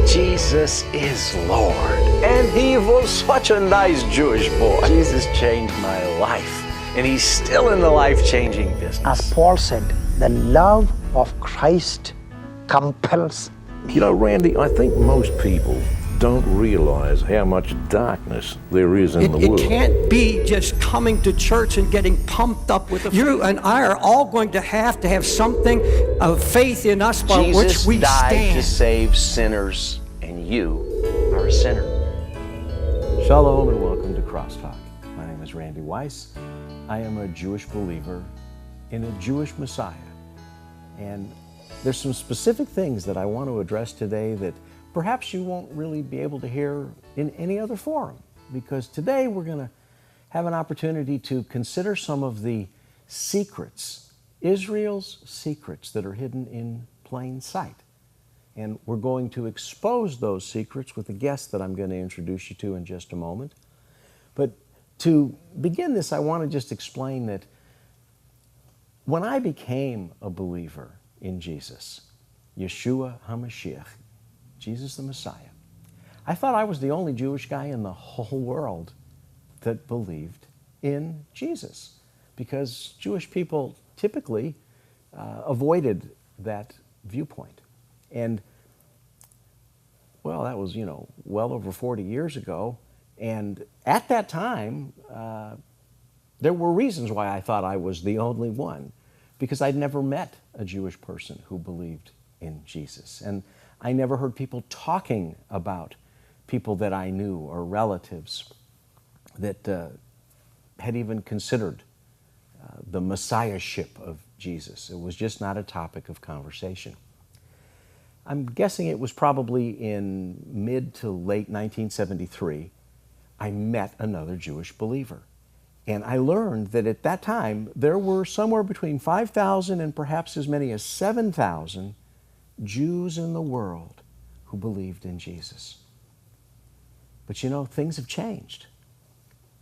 Jesus is Lord. And he was such a nice Jewish boy. Jesus changed my life, and he's still in the life-changing business. As Paul said, the love of Christ compels. You know, Randy, I think most people don't realize how much darkness there is in the world. It can't be just coming to church and getting pumped up with the You and I are all going to have something of faith in us by which we Jesus died stand. to save sinners, and you are a sinner. Shalom and welcome to CrossTalk. My name is Randy Weiss. I am a Jewish believer in a Jewish Messiah. And there's some specific things that I want to address today that perhaps you won't really be able to hear in any other forum, because today we're going to have an opportunity to consider some of the secrets, Israel's secrets that are hidden in plain sight. And we're going to expose those secrets with a guest that I'm going to introduce you to in just a moment. But to begin this, I want to just explain that when I became a believer in Jesus, Yeshua HaMashiach, Jesus the Messiah, I thought I was the only Jewish guy in the whole world that believed in Jesus, because Jewish people typically avoided that viewpoint. And, well, that was, well over 40 years ago. And at that time, there were reasons why I thought I was the only one, because I'd never met a Jewish person who believed in Jesus. And I never heard people talking about people that I knew or relatives that had even considered the messiahship of Jesus. It was just not a topic of conversation. I'm guessing it was probably in mid to late 1973, I met another Jewish believer. And I learned that at that time, there were somewhere between 5,000 and perhaps as many as 7,000 Jews in the world who believed in Jesus. But things have changed.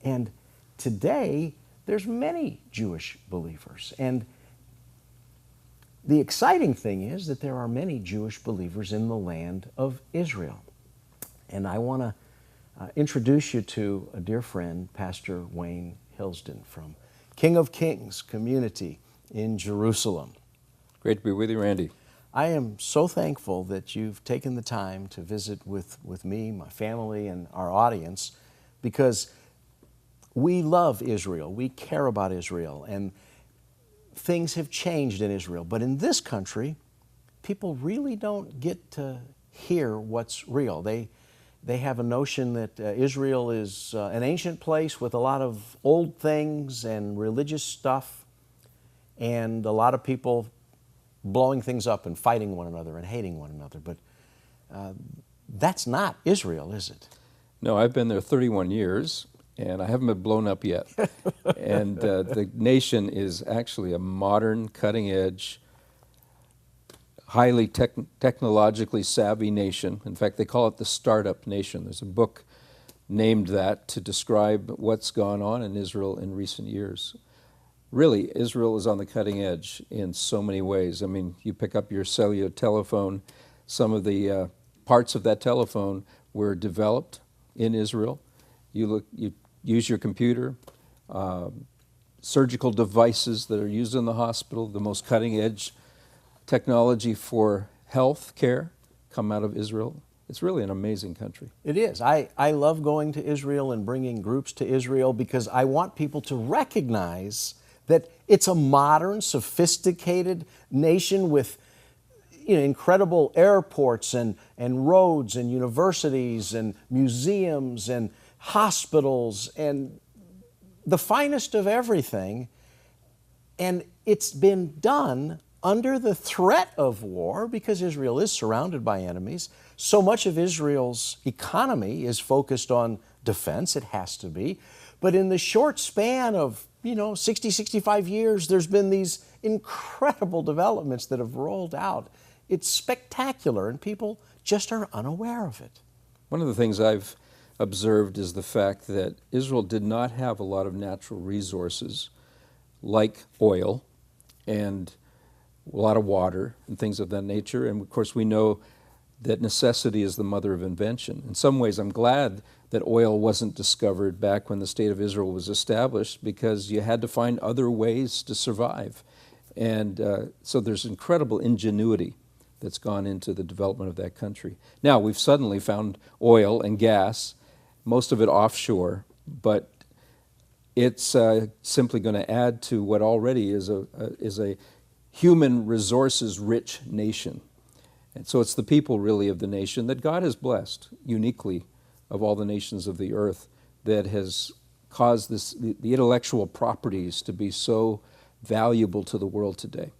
And today, there's many Jewish believers. And the exciting thing is that there are many Jewish believers in the land of Israel. And I want to introduce you to a dear friend, Pastor Wayne Hilsden from King of Kings community in Jerusalem. Great to be with you, Randy. I am so thankful that you've taken the time to visit with me, my family, and our audience, because we love Israel. We care about Israel, and things have changed in Israel. But in this country, people really don't get to hear what's real. They have a notion that Israel is an ancient place with a lot of old things and religious stuff, and a lot of people blowing things up and fighting one another and hating one another. But that's not Israel, is it? No, I've been there 31 years, and I haven't been blown up yet. And the nation is actually a modern, cutting-edge, highly technologically savvy nation. In fact, they call it the startup nation. There's a book named that to describe what's gone on in Israel in recent years. Really, Israel is on the cutting edge in so many ways. I mean, you pick up your cellular telephone, some of the parts of that telephone were developed in Israel. You use your computer, surgical devices that are used in the hospital, the most cutting edge technology for health care come out of Israel. It's really an amazing country. It is. I love going to Israel and bringing groups to Israel because I want people to recognize that it's a modern, sophisticated nation with incredible airports and roads and universities and museums and hospitals and the finest of everything. And it's been done under the threat of war, because Israel is surrounded by enemies. So much of Israel's economy is focused on defense. It has to be. But in the short span of 60, 65 years, there's been these incredible developments that have rolled out. It's spectacular, and people just are unaware of it. One of the things I've observed is the fact that Israel did not have a lot of natural resources like oil and a lot of water and things of that nature. And of course, we know that necessity is the mother of invention. In some ways, I'm glad that oil wasn't discovered back when the State of Israel was established, because you had to find other ways to survive. And so there's incredible ingenuity that's gone into the development of that country. Now, we've suddenly found oil and gas, most of it offshore, but it's simply going to add to what already is a human resources-rich nation. And so it's the people, really, of the nation that God has blessed uniquely of all the nations of the earth that has caused the intellectual properties to be so valuable to the world today.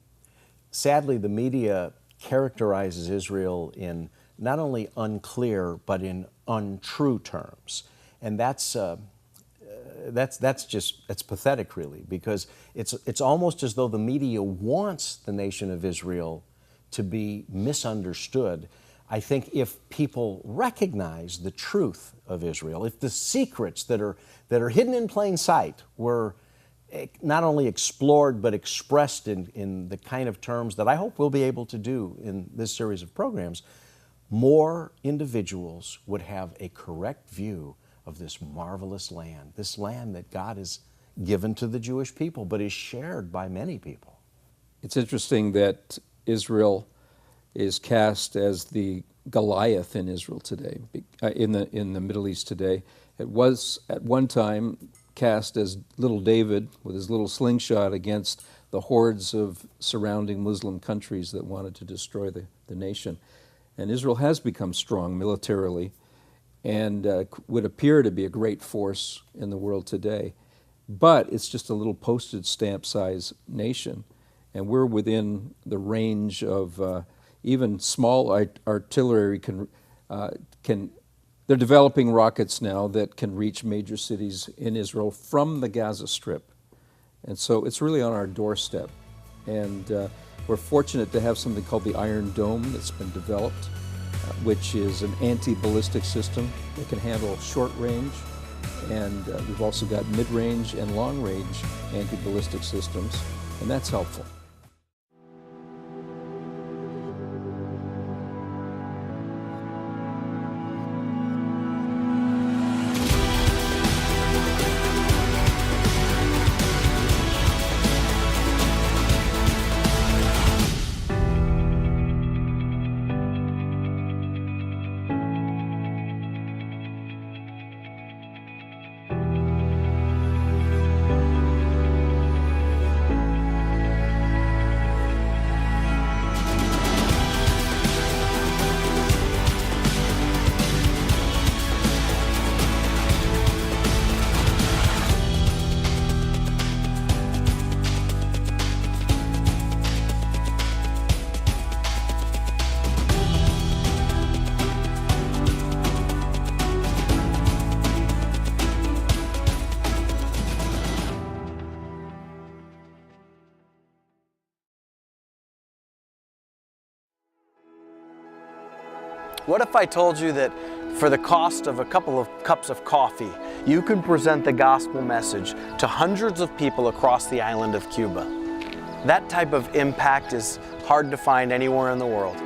Sadly, the media characterizes Israel in not only unclear but in untrue terms, and that's pathetic, really, because it's almost as though the media wants the nation of Israel to be misunderstood. I think if people recognize the truth of Israel, if the secrets that are hidden in plain sight were not only explored but expressed in the kind of terms that I hope we'll be able to do in this series of programs, more individuals would have a correct view of this marvelous land, this land that God has given to the Jewish people but is shared by many people. It's interesting that Israel is cast as the Goliath in Israel today, in the Middle East today. It was at one time cast as little David with his little slingshot against the hordes of surrounding Muslim countries that wanted to destroy the nation. And Israel has become strong militarily and would appear to be a great force in the world today. But it's just a little postage stamp size nation, and we're within the range of even small artillery they're developing rockets now that can reach major cities in Israel from the Gaza Strip. And so it's really on our doorstep. And we're fortunate to have something called the Iron Dome that's been developed, which is an anti-ballistic system that can handle short range. And we've also got mid-range and long-range anti-ballistic systems, and that's helpful. What if I told you that for the cost of a couple of cups of coffee, you can present the gospel message to hundreds of people across the island of Cuba? That type of impact is hard to find anywhere in the world.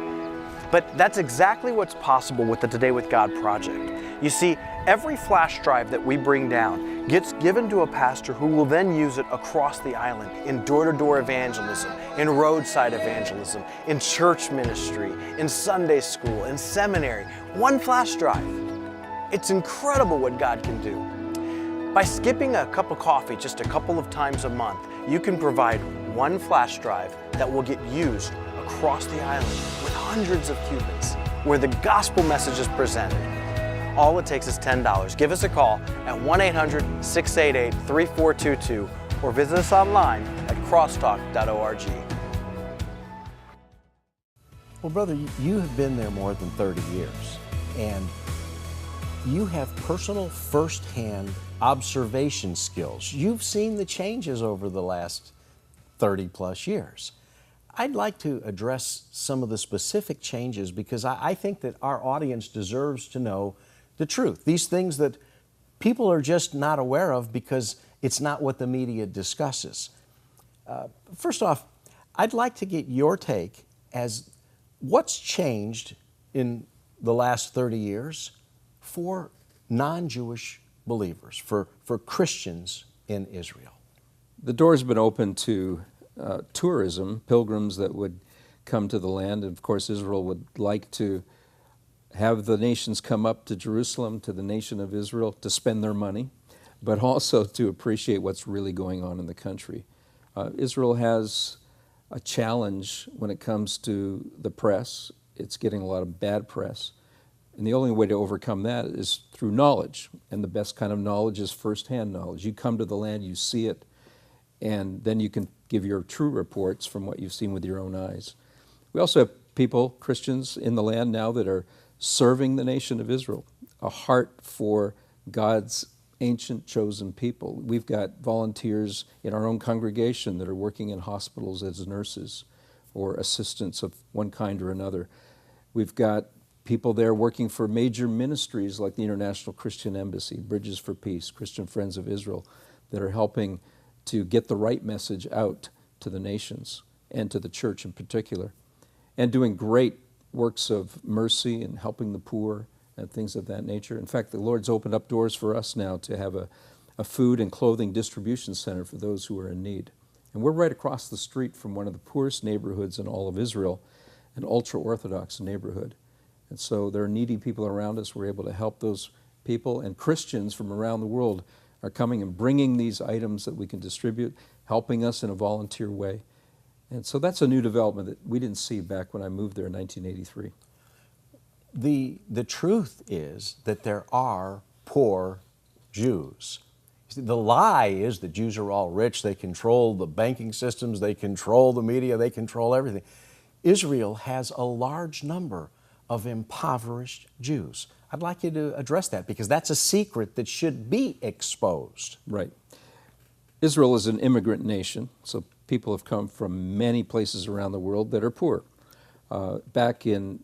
But that's exactly what's possible with the Today with God project. You see, every flash drive that we bring down gets given to a pastor who will then use it across the island in door-to-door evangelism, in roadside evangelism, in church ministry, in Sunday school, in seminary. One flash drive. It's incredible what God can do. By skipping a cup of coffee just a couple of times a month, you can provide one flash drive that will get used across the island with hundreds of Cubans, where the gospel message is presented. All it takes is $10. Give us a call at 1-800-688-3422 or visit us online at crosstalk.org. Well, brother, you have been there more than 30 years, and you have personal first-hand observation skills. You've seen the changes over the last 30 plus years. I'd like to address some of the specific changes because I think that our audience deserves to know the truth. These things that people are just not aware of because it's not what the media discusses. First off, I'd like to get your take as what's changed in the last 30 years for non-Jewish believers, for Christians in Israel? The door's been open to tourism, pilgrims that would come to the land. And of course, Israel would like to have the nations come up to Jerusalem, to the nation of Israel, to spend their money, but also to appreciate what's really going on in the country. Israel has a challenge when it comes to the press. It's getting a lot of bad press. And the only way to overcome that is through knowledge. And the best kind of knowledge is firsthand knowledge. You come to the land, you see it, and then you can give your true reports from what you've seen with your own eyes. We also have people, Christians in the land now, that are serving the nation of Israel, a heart for God's ancient chosen people. We've got volunteers in our own congregation that are working in hospitals as nurses or assistants of one kind or another. We've got people there working for major ministries like the International Christian Embassy, Bridges for Peace, Christian Friends of Israel, that are helping to get the right message out to the nations and to the church in particular, and doing great works of mercy and helping the poor and things of that nature. In fact, the Lord's opened up doors for us now to have a food and clothing distribution center for those who are in need. And we're right across the street from one of the poorest neighborhoods in all of Israel, an ultra-Orthodox neighborhood. And so there are needy people around us. We're able to help those people, and Christians from around the world are coming and bringing these items that we can distribute, helping us in a volunteer way. And so that's a new development that we didn't see back when I moved there in 1983. The truth is that there are poor Jews. The lie is that Jews are all rich, they control the banking systems, they control the media, they control everything. Israel has a large number of impoverished Jews. I'd like you to address that because that's a secret that should be exposed. Right. Israel is an immigrant nation, so people have come from many places around the world that are poor. Back in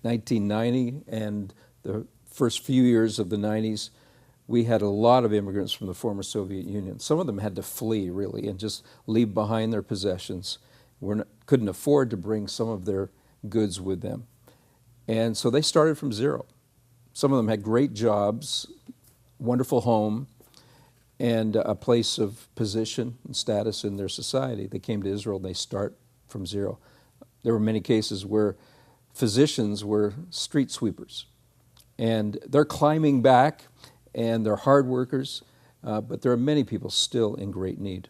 1990 and the first few years of the 90s, we had a lot of immigrants from the former Soviet Union. Some of them had to flee, really, and just leave behind their possessions. Couldn't afford to bring some of their goods with them. And so they started from zero. Some of them had great jobs, wonderful home, and a place of position and status in their society. They came to Israel and they start from zero. There were many cases where physicians were street sweepers. And they're climbing back, and they're hard workers, but there are many people still in great need.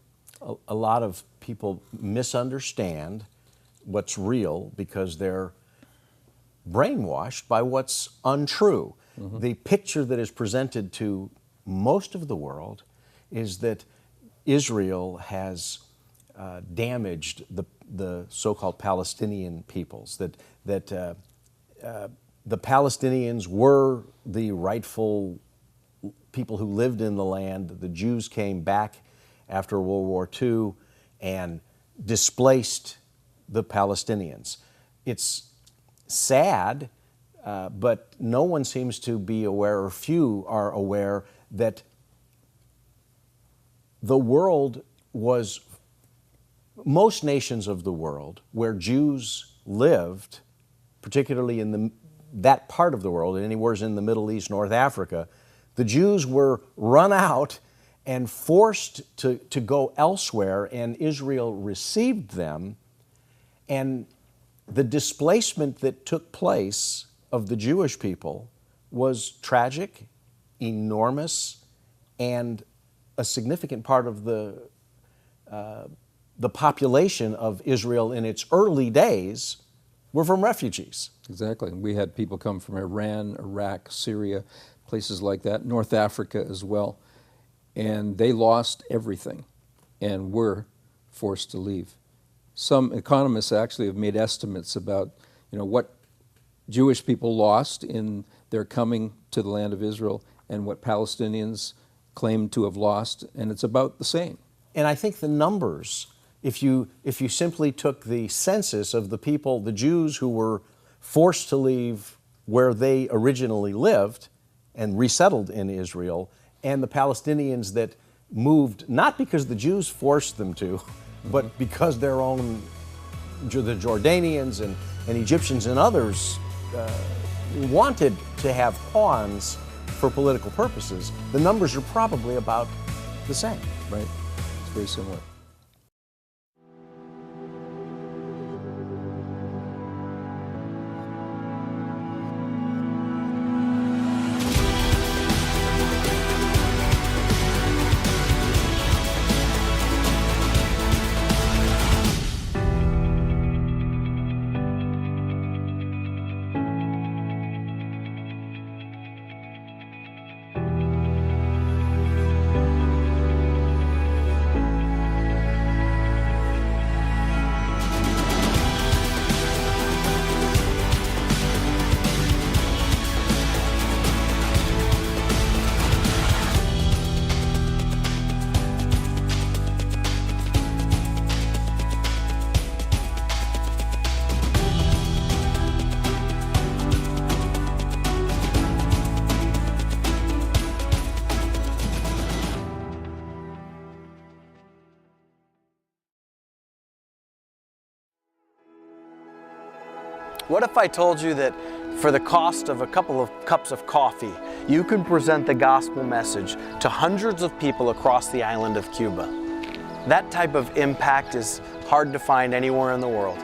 A lot of people misunderstand what's real because they're brainwashed by what's untrue. Mm-hmm. The picture that is presented to most of the world is that Israel has damaged the so-called Palestinian peoples, that the Palestinians were the rightful people who lived in the land. The Jews came back after World War II and displaced the Palestinians. It's sad, but no one seems to be aware, or few are aware, that the world was, most nations of the world where Jews lived, particularly in that part of the world, anywhere in the Middle East, North Africa, the Jews were run out and forced to go elsewhere, and Israel received them. And the displacement that took place of the Jewish people was tragic, enormous, and a significant part of the population of Israel in its early days were from refugees. Exactly. We had people come from Iran, Iraq, Syria, places like that, North Africa as well. And they lost everything and were forced to leave. Some economists actually have made estimates about, what Jewish people lost in their coming to the land of Israel and what Palestinians claim to have lost, and it's about the same. And I think the numbers, if you simply took the census of the people, the Jews who were forced to leave where they originally lived and resettled in Israel, and the Palestinians that moved, not because the Jews forced them to, but because their own, the Jordanians and Egyptians and others wanted to have pawns for political purposes, the numbers are probably about the same. Right. It's very similar. What if I told you that for the cost of a couple of cups of coffee, you can present the gospel message to hundreds of people across the island of Cuba? That type of impact is hard to find anywhere in the world.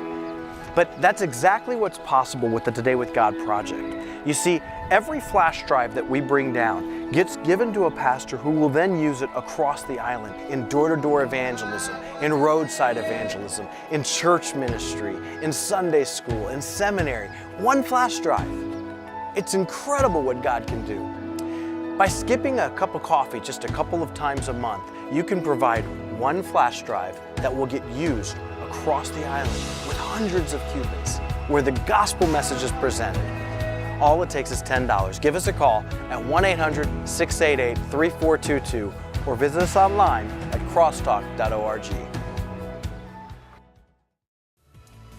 But that's exactly what's possible with the Today with God project. You see, every flash drive that we bring down gets given to a pastor who will then use it across the island in door-to-door evangelism, in roadside evangelism, in church ministry, in Sunday school, in seminary. One flash drive. It's incredible what God can do. By skipping a cup of coffee just a couple of times a month, you can provide one flash drive that will get used across the island with hundreds of Cubans, where the gospel message is presented. All it takes is $10. Give us a call at 1-800-688-3422 or visit us online at crosstalk.org.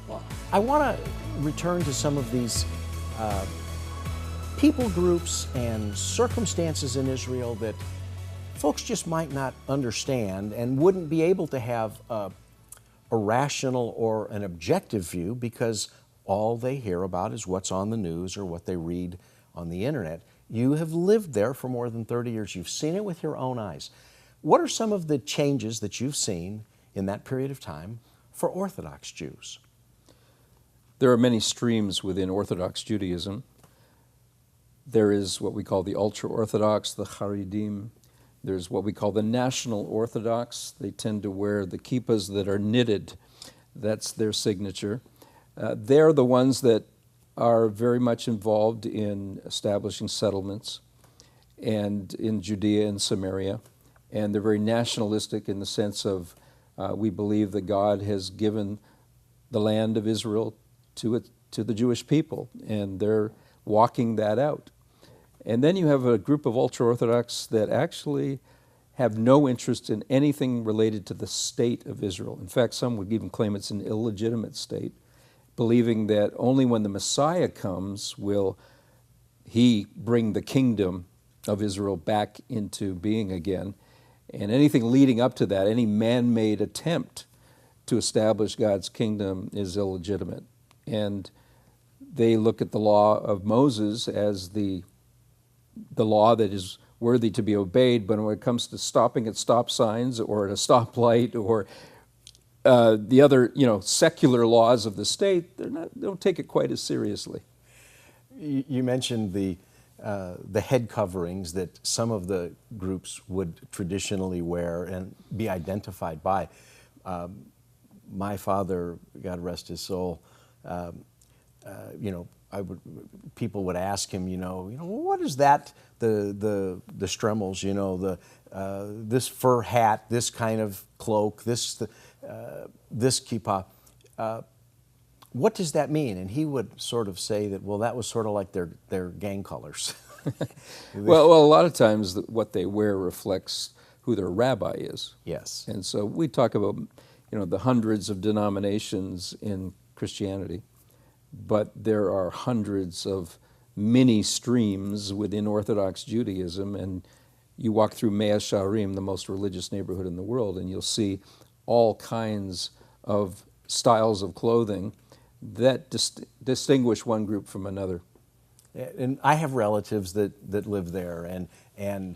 Well, I want to return to some of these people groups and circumstances in Israel that folks just might not understand and wouldn't be able to have a rational or an objective view because all they hear about is what's on the news or what they read on the internet. You have lived there for more than 30 years. You've seen it with your own eyes. What are some of the changes that you've seen in that period of time for Orthodox Jews? There are many streams within Orthodox Judaism. There is what we call the ultra-Orthodox, the Haredim. There's what we call the National Orthodox. They tend to wear the kippahs that are knitted. That's their signature. They're the ones that are very much involved in establishing settlements and in Judea and Samaria. And they're very nationalistic in the sense of we believe that God has given the land of Israel to the Jewish people, and they're walking that out. And then you have a group of ultra-Orthodox that actually have no interest in anything related to the state of Israel. In fact, some would even claim it's an illegitimate state, believing that only when the Messiah comes will he bring the kingdom of Israel back into being again. And anything leading up to that, any man-made attempt to establish God's kingdom is illegitimate. And they look at the law of Moses as the law that is worthy to be obeyed, but when it comes to stopping at stop signs or at a stoplight or the other, secular laws of the state, they don't take it quite as seriously. You mentioned the head coverings that some of the groups would traditionally wear and be identified by. My father, God rest his soul, people would ask him, what is that? The stremels, this fur hat, this kind of cloak, this kippah. What does that mean? And he would sort of say that, well, that was sort of like their gang colors. well, a lot of times what they wear reflects who their rabbi is. Yes. And so we talk about, the hundreds of denominations in Christianity, but there are hundreds of mini streams within Orthodox Judaism, and you walk through Mea Shearim, the most religious neighborhood in the world, and you'll see all kinds of styles of clothing that distinguish one group from another. And I have relatives that live there, and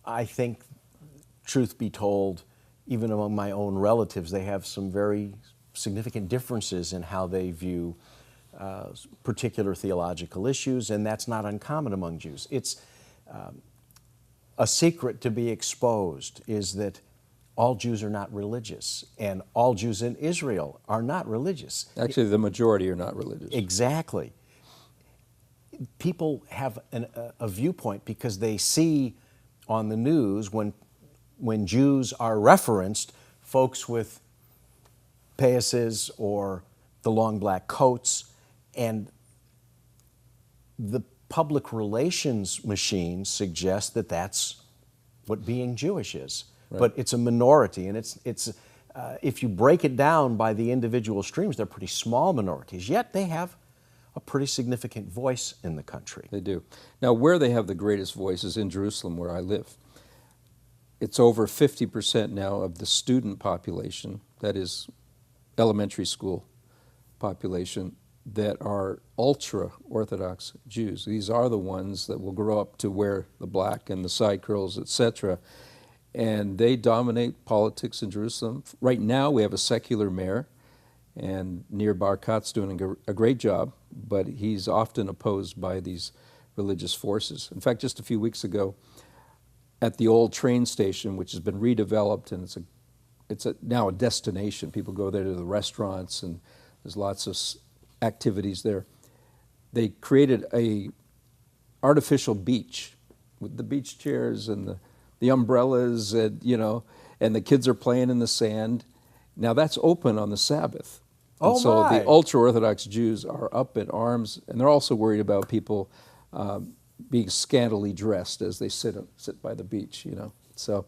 I think, truth be told, even among my own relatives, they have some very significant differences in how they view particular theological issues, and that's not uncommon among Jews. It's a secret to be exposed is that all Jews are not religious, and all Jews in Israel are not religious. Actually, the majority are not religious. Exactly. People have a viewpoint because they see on the news when Jews are referenced, folks with payasses or the long black coats, and the public relations machine suggests that that's what being Jewish is. Right. But it's a minority, and it's if you break it down by the individual streams, they're pretty small minorities, yet they have a pretty significant voice in the country. They do. Now, where they have the greatest voice is in Jerusalem, where I live. It's over 50% now of the student population, that is elementary school population, that are ultra-Orthodox Jews. These are the ones that will grow up to wear the black and the side curls, etc. And they dominate politics in Jerusalem. Right now we have a secular mayor, and Nir Barkat's doing a great job, but he's often opposed by these religious forces. In fact, just a few weeks ago, at the old train station, which has been redeveloped, and it's now a destination. People go there to the restaurants, and there's lots of activities there. They created a artificial beach with the beach chairs and the umbrellas, and and the kids are playing in the sand. Now that's open on the Sabbath. Oh, and so my. the ultra-Orthodox Jews are up in arms, and they're also worried about people being scantily dressed as they sit by the beach, So,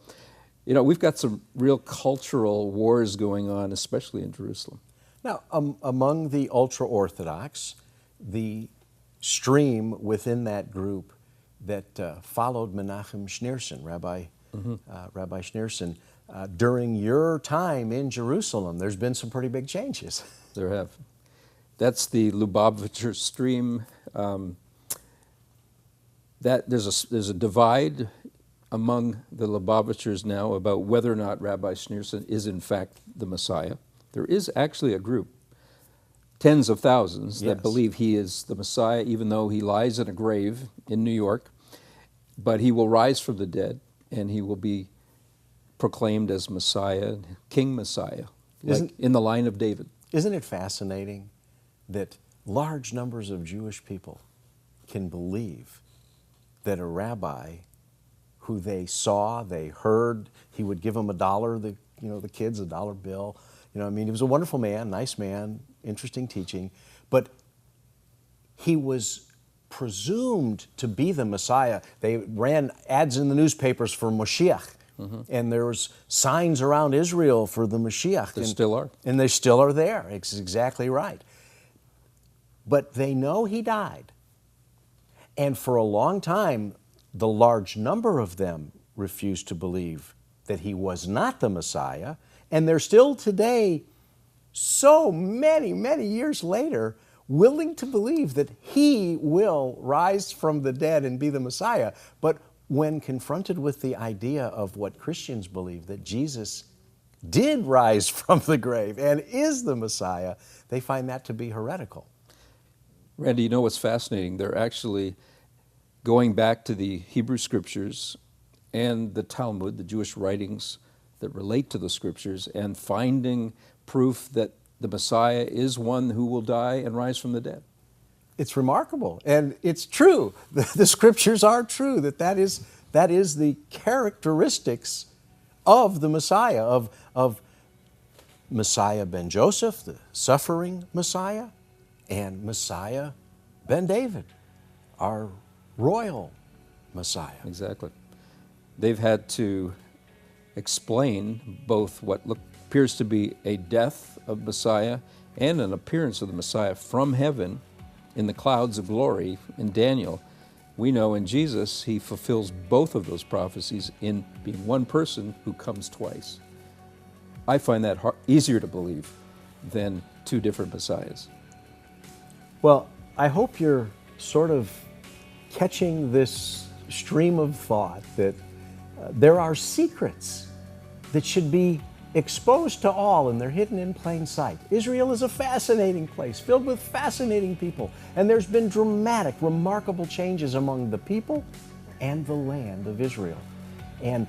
we've got some real cultural wars going on, especially in Jerusalem. Now, among the ultra-Orthodox, the stream within that group that followed Menachem Schneerson, Rabbi Schneerson, during your time in Jerusalem, there's been some pretty big changes. There have. That's the Lubavitcher stream. That there's a divide among the Lubavitchers now about whether or not Rabbi Schneerson is in fact the Messiah. There is actually a group, tens of thousands, that believe he is the Messiah, even though he lies in a grave in New York. But he will rise from the dead, and he will be proclaimed as Messiah, King Messiah, like in the line of David. Isn't it fascinating that large numbers of Jewish people can believe that a rabbi who they saw, they heard, he would give them $1, the kids $1 bill. He was a wonderful man, nice man, interesting teaching, but he was presumed to be the Messiah. They ran ads in the newspapers for Moshiach, and there was signs around Israel for the Mashiach. There still are. And they still are there. It's exactly right. But they know he died. And for a long time, the large number of them refused to believe that he was not the Messiah. And they're still today, so many, many years later, willing to believe that he will rise from the dead and be the Messiah. But when confronted with the idea of what Christians believe, that Jesus did rise from the grave and is the Messiah, they find that to be heretical. Randy, what's fascinating? They're actually going back to the Hebrew Scriptures and the Talmud, the Jewish writings that relate to the Scriptures, and finding proof that the Messiah is one who will die and rise from the dead. It's remarkable, and it's true. The Scriptures are true, that is the characteristics of the Messiah, of Messiah ben Joseph, the suffering Messiah, and Messiah ben David, our royal Messiah. Exactly. They've had to explain both what appears to be a death of Messiah and an appearance of the Messiah from heaven in the clouds of glory in Daniel. We know in Jesus he fulfills both of those prophecies in being one person who comes twice. I find that easier to believe than two different Messiahs. Well, I hope you're sort of catching this stream of thought that there are secrets that should be exposed to all, and they're hidden in plain sight. Israel is a fascinating place, filled with fascinating people, and there's been dramatic, remarkable changes among the people and the land of Israel. And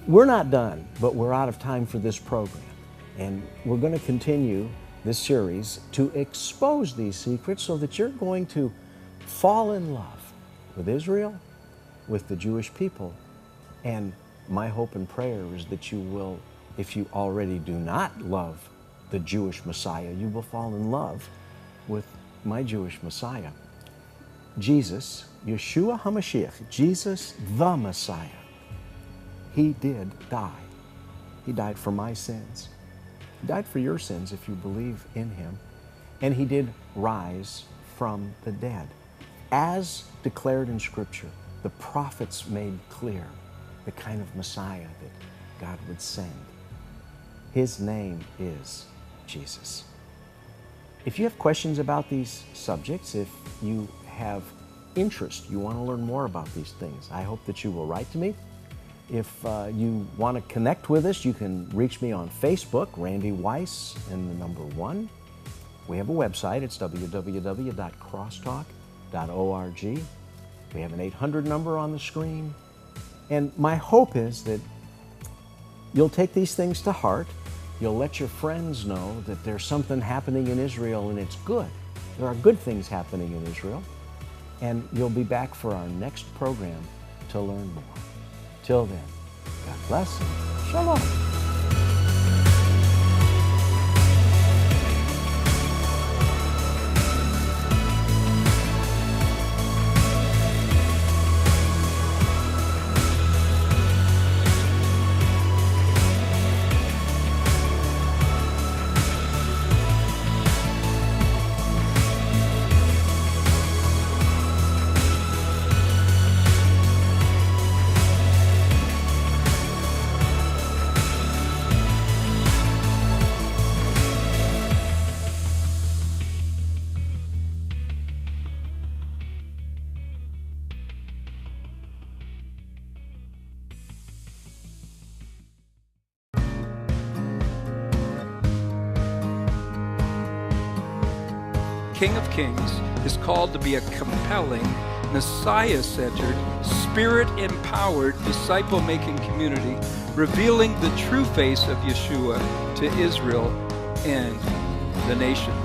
we're not done, but we're out of time for this program. And we're going to continue this series to expose these secrets so that you're going to fall in love with Israel, with the Jewish people. And my hope and prayer is that you will, if you already do not love the Jewish Messiah, you will fall in love with my Jewish Messiah. Jesus, Yeshua HaMashiach, Jesus the Messiah, He did die. He died for my sins. He died for your sins if you believe in Him. And He did rise from the dead. As declared in Scripture, the prophets made clear the kind of Messiah that God would send. His name is Jesus. If you have questions about these subjects, if you have interest, you want to learn more about these things, I hope that you will write to me. If you want to connect with us, you can reach me on Facebook, Randy Weiss, and the number 1. We have a website. It's www.crosstalk.org. We have an 800 number on the screen. And my hope is that you'll take these things to heart. You'll let your friends know that there's something happening in Israel and it's good. There are good things happening in Israel. And you'll be back for our next program to learn more. Till then, God bless and shalom. King of Kings is called to be a compelling, Messiah-centered, Spirit-empowered, disciple-making community, revealing the true face of Yeshua to Israel and the nations.